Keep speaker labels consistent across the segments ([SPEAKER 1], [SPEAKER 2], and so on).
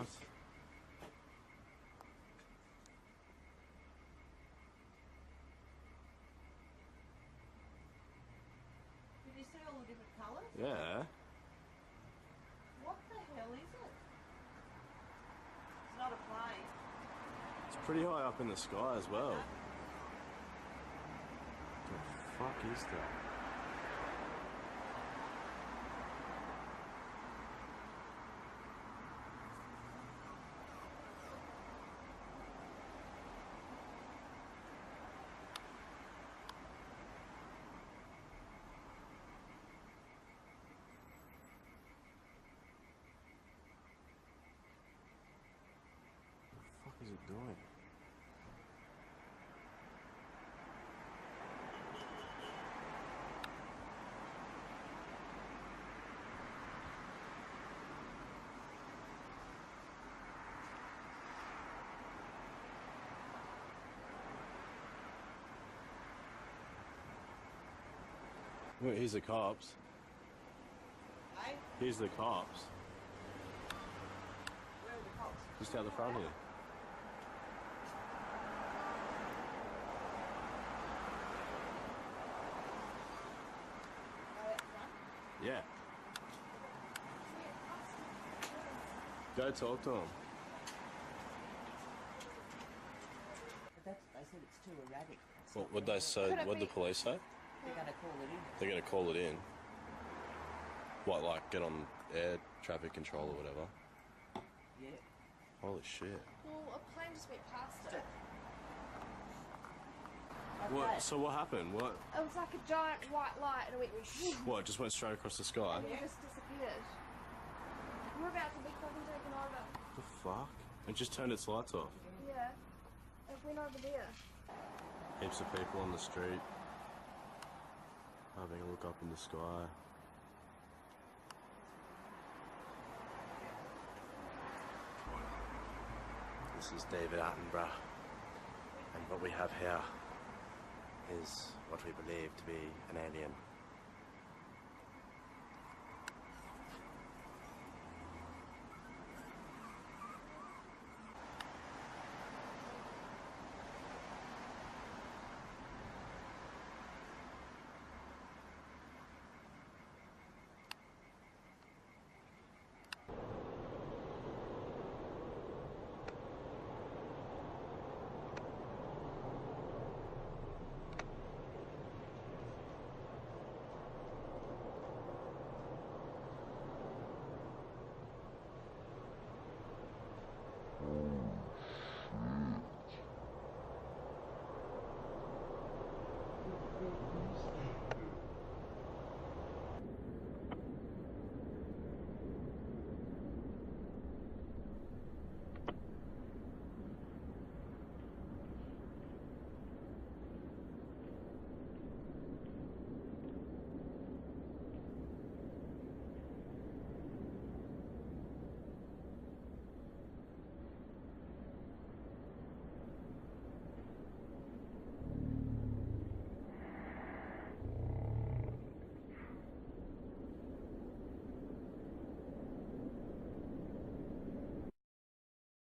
[SPEAKER 1] What?
[SPEAKER 2] Did you see all the different colours?
[SPEAKER 1] Yeah.
[SPEAKER 2] What the hell is it? It's not a plane.
[SPEAKER 1] It's pretty high up in the sky as well. What the fuck is that? What is it doing? Wait, here's the cops.
[SPEAKER 2] Hey?
[SPEAKER 1] Here's the cops.
[SPEAKER 2] Where are the cops?
[SPEAKER 1] Just out the front here.
[SPEAKER 2] Go out front?
[SPEAKER 1] Yeah. Go talk to him.
[SPEAKER 2] But they said it's too erratic.
[SPEAKER 1] What'd they say? What'd the police say?
[SPEAKER 2] They're going to call it in.
[SPEAKER 1] They're going to call it in. What, like get on air traffic control or whatever?
[SPEAKER 2] Yeah.
[SPEAKER 1] Holy shit.
[SPEAKER 3] Well, a plane just went past it.
[SPEAKER 2] Okay.
[SPEAKER 1] What? So what happened? What?
[SPEAKER 3] It was like a giant white light and it went whoosh,
[SPEAKER 1] What? It just went straight across the sky?
[SPEAKER 3] and it just disappeared. We're about to be fucking taken over.
[SPEAKER 1] The fuck? It just turned its lights off.
[SPEAKER 3] Yeah. It went over there.
[SPEAKER 1] Heaps of people on the street having a look up in the sky. This is David Attenborough, and what we have here is what we believe to be an alien.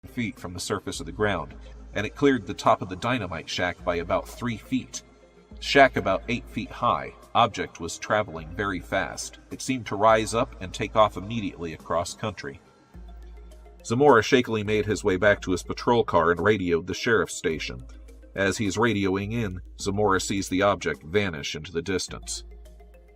[SPEAKER 4] Feet from the surface of the ground, and it cleared the top of the dynamite shack by about 3 feet. Shack about 8 feet high. Object was traveling very fast. It seemed to rise up and take off immediately across country. Zamora shakily made his way back to his patrol car and radioed the sheriff's station. As he's radioing in, Zamora sees the object vanish into the distance.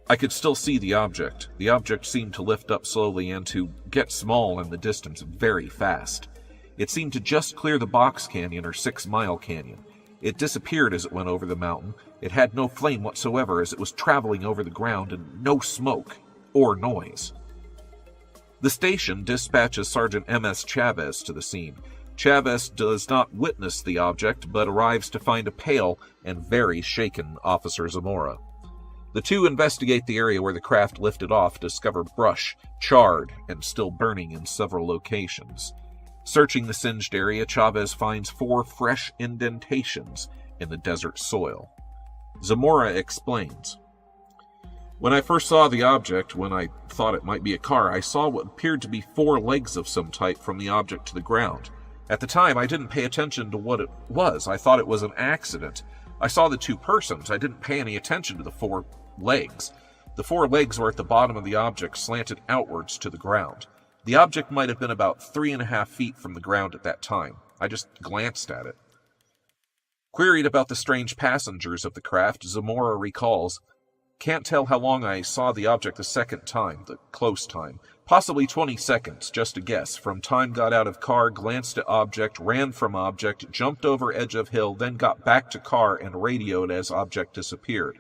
[SPEAKER 4] I could still see the object. The object seemed to lift up slowly and to get small in the distance very fast. It seemed to just clear the Box Canyon or 6 Mile Canyon. It disappeared as it went over the mountain. It had no flame whatsoever as it was traveling over the ground, and no smoke or noise. The station dispatches Sergeant M.S. Chavez to the scene. Chavez does not witness the object, but arrives to find a pale and very shaken Officer Zamora. The two investigate the area where the craft lifted off, discover brush, charred, and still burning in several locations. Searching the singed area, Chavez finds 4 fresh indentations in the desert soil. Zamora explains. When I first saw the object, when I thought it might be a car, I saw what appeared to be 4 legs of some type from the object to the ground. At the time, I didn't pay attention to what it was. I thought it was an accident. I saw the 2 persons. I didn't pay any attention to the 4 legs. The 4 legs were at the bottom of the object, slanted outwards to the ground. The object might have been about 3.5 feet from the ground at that time. I just glanced at it. Queried about the strange passengers of the craft, Zamora recalls, "Can't tell how long I saw the object the second time, the close time. Possibly 20 seconds, just a guess. From time got out of car, glanced at object, ran from object, jumped over edge of hill, then got back to car and radioed as object disappeared.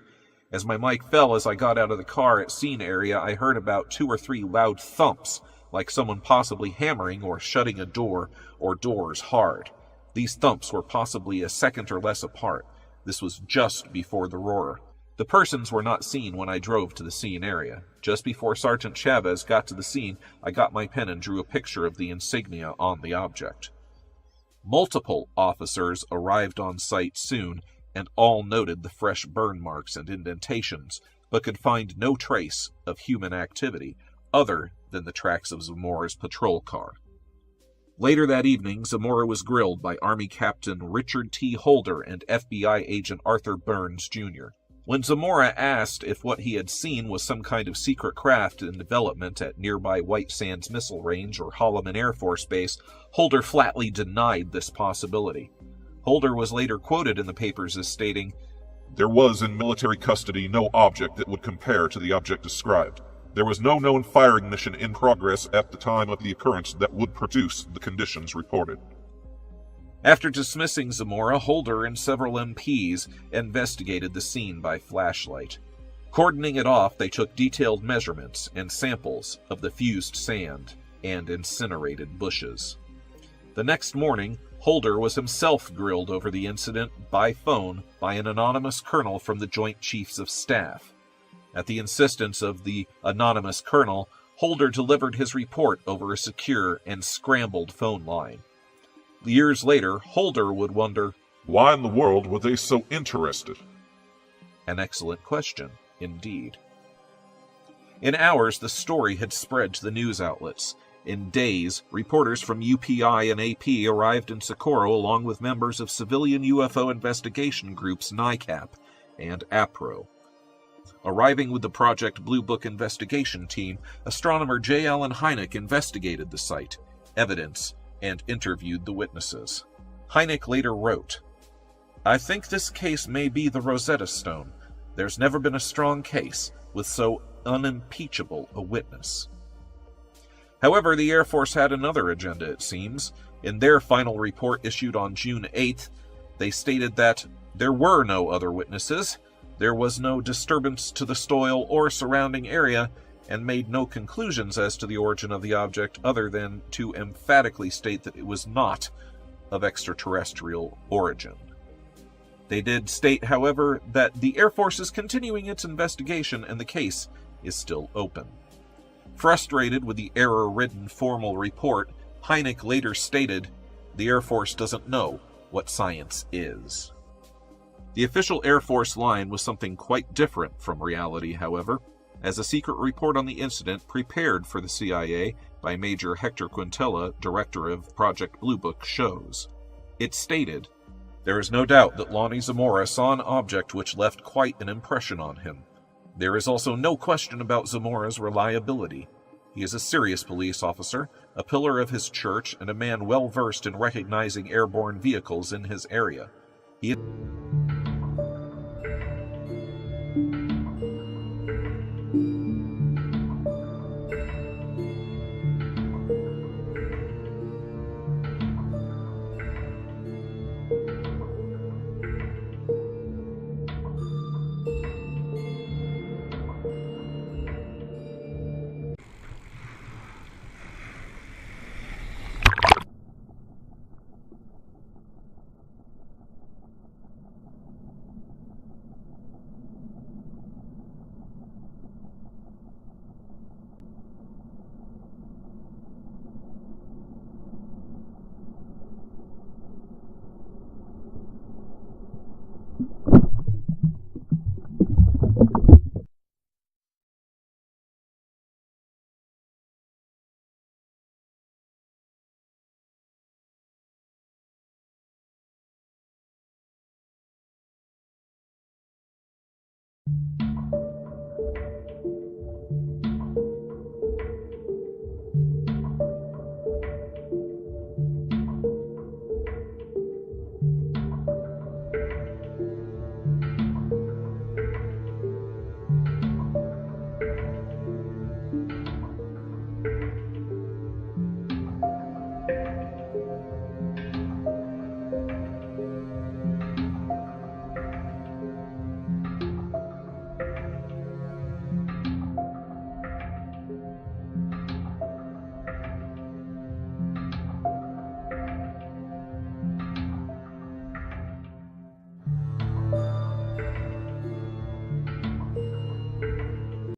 [SPEAKER 4] As my mic fell as I got out of the car at scene area, I heard about 2 or 3 loud thumps, like someone possibly hammering or shutting a door or doors hard. These thumps were possibly a second or less apart. This was just before the roar. The persons were not seen when I drove to the scene area. Just before Sergeant Chavez got to the scene, I got my pen and drew a picture of the insignia on the object. Multiple officers arrived on site soon, and all noted the fresh burn marks and indentations, but could find no trace of human activity other than the tracks of Zamora's patrol car. Later that evening, Zamora was grilled by Army Captain Richard T. Holder and FBI agent Arthur Burns, Jr. When Zamora asked if what he had seen was some kind of secret craft in development at nearby White Sands Missile Range or Holloman Air Force Base, Holder flatly denied this possibility. Holder was later quoted in the papers as stating,
[SPEAKER 5] "There was in military custody no object that would compare to the object described. There was no known firing mission in progress at the time of the occurrence that would produce the conditions reported."
[SPEAKER 4] After dismissing Zamora, Holder and several MPs investigated the scene by flashlight. Cordoning it off, they took detailed measurements and samples of the fused sand and incinerated bushes. The next morning, Holder was himself grilled over the incident by phone by an anonymous colonel from the Joint Chiefs of Staff. At the insistence of the anonymous colonel, Holder delivered his report over a secure and scrambled phone line. Years later, Holder would wonder,
[SPEAKER 5] "Why in the world were they so interested?"
[SPEAKER 4] An excellent question, indeed. In hours, the story had spread to the news outlets. In days, reporters from UPI and AP arrived in Socorro along with members of civilian UFO investigation groups NICAP and APRO. Arriving with the Project Blue Book investigation team, astronomer J. Allen Hynek investigated the site, evidence, and interviewed the witnesses. Hynek later wrote, "I think this case may be the Rosetta Stone. There's never been a strong case with so unimpeachable a witness." However, the Air Force had another agenda, it seems. In their final report issued on June 8th, they stated that there were no other witnesses, there was no disturbance to the soil or surrounding area, and made no conclusions as to the origin of the object other than to emphatically state that it was not of extraterrestrial origin. They did state, however, that the Air Force is continuing its investigation and the case is still open. Frustrated with the error-ridden formal report, Hynek later stated, "The Air Force doesn't know what science is." The official Air Force line was something quite different from reality, however, as a secret report on the incident prepared for the CIA by Major Hector Quintela, director of Project Blue Book, shows. It stated, "There is no doubt that Lonnie Zamora saw an object which left quite an impression on him. There is also no question about Zamora's reliability. He is a serious police officer, a pillar of his church, and a man well versed in recognizing airborne vehicles in his area. He